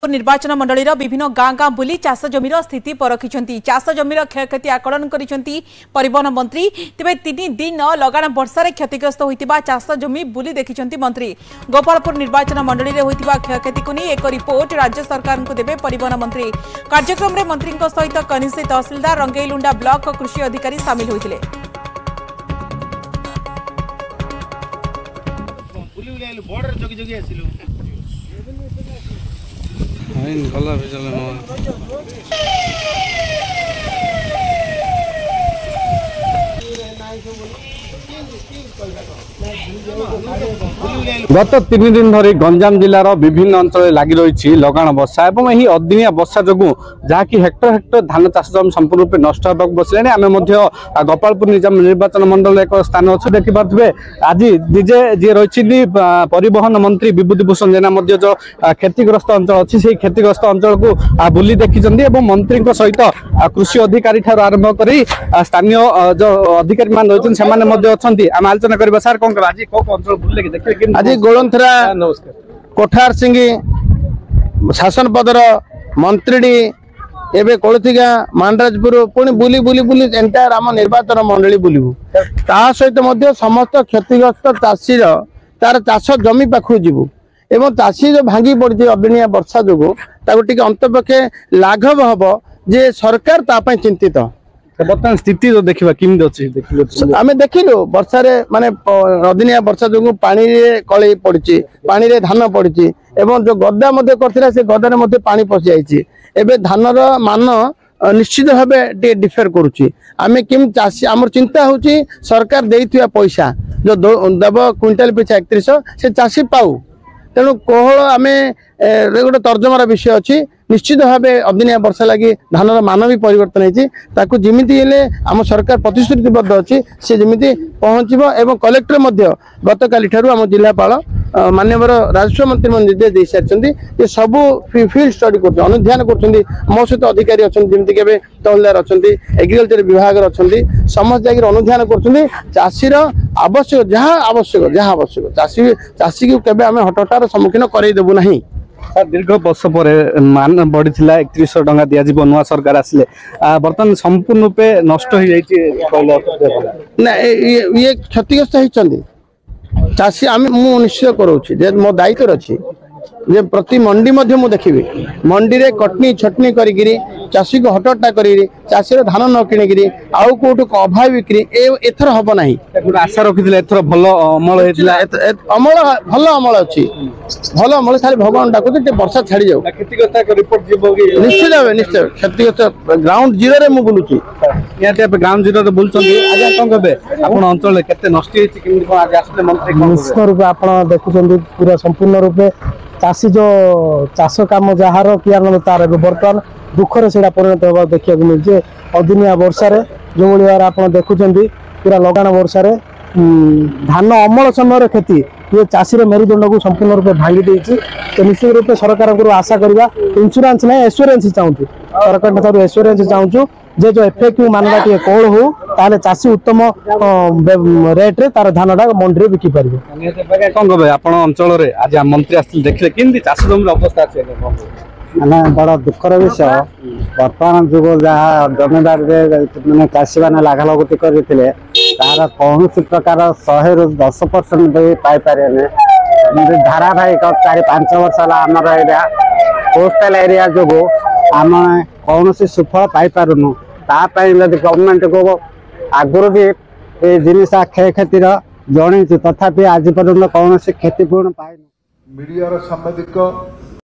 गोपालपुर निर्वाचन मंडलीर विभिन्न गाँ गाँ बुली चाष जमीर स्थिति परखिंट चाष जमीर क्षयक्षति आकलन करिसेंती परिवहन मंत्री। तेबे 3 दिन लगाण वर्षा क्षतिग्रस्त होइतिबा चाष जमी बुली देखिसेंती मंत्री। गोपालपुर निर्वाचन मंडली रे होइतिबा क्षयक्षति को नहीं एक रिपोर्ट राज्य सरकार को देबे परिवहन मंत्री। कार्यक्रम में मंत्री सहित कनिष्ठ तहसीलदार रंगेईलुंडा ब्लॉक कृषि अधिकारी सामिल होइतिले। गत 3 दिन धरी गंजाम जिलार विभिन्न अंचल लगी रही लगाण वर्षा और यही अदिनिया वर्षा जो जहाँकि हेक्टर हेक्टर धान चाष जमी संपूर्ण रूप नष्ट होगा बसले। आम गोपालपुर निर्वाचन मंडल एक स्थान अच्छे देखिपे आज निजे जी रही परिवहन मंत्री विभूति भूषण जेना जो क्षतिग्रस्त अंचल अच्छी से क्षतिग्रस्त अंचल को बुली देखी मंत्री सहित कृषि अधिकारी ठार आरंभ कर स्थानीय जो अधिकारी मान रही अच्छा आम आलोचना करवा। सार कौन आज कौ अंचल बुले देखिए आज गोलंथरा कोठार सिंगी शासन पदर मंत्री एवं कोलथिगा मांडराजपुर पुणी बुली बुली बुली एंटायर आम निर्वाचन मंडली बुलू ता सहित समस्त क्षतिग्रस्त चाषीर तार चाष जमी पाखु जीवु एवं चाषी जो भांगी पड़ी अदिनिया वर्षा जो अंतपक्षे लाघव हम जे सरकार तापाई चिंतित। बर्तमान स्थिति जो देखा किमी अच्छी आम देखिलु वर्षा माने अदिनिया वर्षा जो पानी कलई पड़ी पानी रे धान पड़ी एवं जो गदा करथिला से गदारे मध्य पानी पशि जाइए एवं धानर मान निश्चित भाव डिफर करुच्ची। आम किम चाषी आमर चिंता होची सरकार देइथिया पैसा जो देव क्विंटाल पिछा 3100 से चाषी पाऊ तेणु कोहल आम गोटे तर्जमार विषय अच्छी निश्चित भाव अदिनिया वर्षा लगी धानर मान भी परिवर्तन होती जमीती आम सरकार प्रतिश्रुतिबद्ध अच्छी सी जमी पहुँचब एवं कलेक्टर गत काली ठारू आम जिलापाल माननीय राजस्व मंत्री निर्देश दे सारी सबू फील्ड स्टडी कर अनुध्यान कर मो सहित अधिकारी अच्छा जमीक तहसीलदार अच्छा एग्रीकल्चर विभाग अच्छा समस्त जाकर अनुध्यान कर चाषीर आवश्यक जहाँ आवश्यक चाषी को केवे आम हटहटार सम्मुखीन करदेबू ना। दीर्घ वर्ष पर मान बढ़ी 3100 टंका दि नुआ सरकार आसिले बर्तमान संपूर्ण रूपे नष्ट हो ये क्षतिग्रस्त होती चाषी आम मु निश्चित करोची मो दायित्व अच्छी जे प्रति मंडी मु देखी मंडी रे कटनी छटनी करी चाषी को हटहटा करी चाषीर धान न किणिकी आउ कौटू अभाव बिक्री एथर हम ना आशा रखी एथर भल अमल अमल भल अमल अच्छी भल अमल खाली भगवान डाकुचे वर्षा छाड़ी जाऊ निश्चित भाव निश्चय क्षतिग्रस्त ग्राउंड जीरो रे मु बुलुची ग्राउंड जीरो बुलुचंदी आज कौन कहे आपण अंचल केते नष्ट होईची किमि कोन आज आसले मंत्री निश्चित रूप आपण देखुचंदी पूरा संपूर्ण रूपे चाषी जो चाष कम जार किया तार बर्तमान दुखर से परिणत होगा देखा मिलছে अदिनिया वर्षा जो भाई आप देखुं पूरा लगाण वर्षा धान अमल समय क्षति ये चाषीर मेरुदंड को संपूर्ण रूप भांगी देती तो निश्चित रूप सरकार को आशा करवा इंश्योरेंस ना एश्योरेंस चाहूँ सरकार एश्योरेंस चाहूँ जे जो एफएक्यू मानला टे कौन हो ताले चाषी उत्तम रेट रे तार धानटा मंडी रे बिकी पारिबे। कौन कहे आपण अंचल रे आज मंत्री आसिल देखले किंदी चाष जमी अवस्था अछि माने बड़ा दुखर विषय वर्तमान जुग जहाँ जमीदार मैंने चाषी मैंने लाघ लगुति करते तार कौन प्रकार 100 ରୁ 10% भी पाइपर धारावाहिक 4-5 वर्ष आमर एरिया कोस्टाल एरिया जो आम कौन सुफल पाइपारूनु गवर्नमेंट को आगुरी भी ये जिनिस क्षय क्षतिर जन तथापि आज पर्यटन कौन क्षतिपूर्ण पाए मीडिया साम्बादिक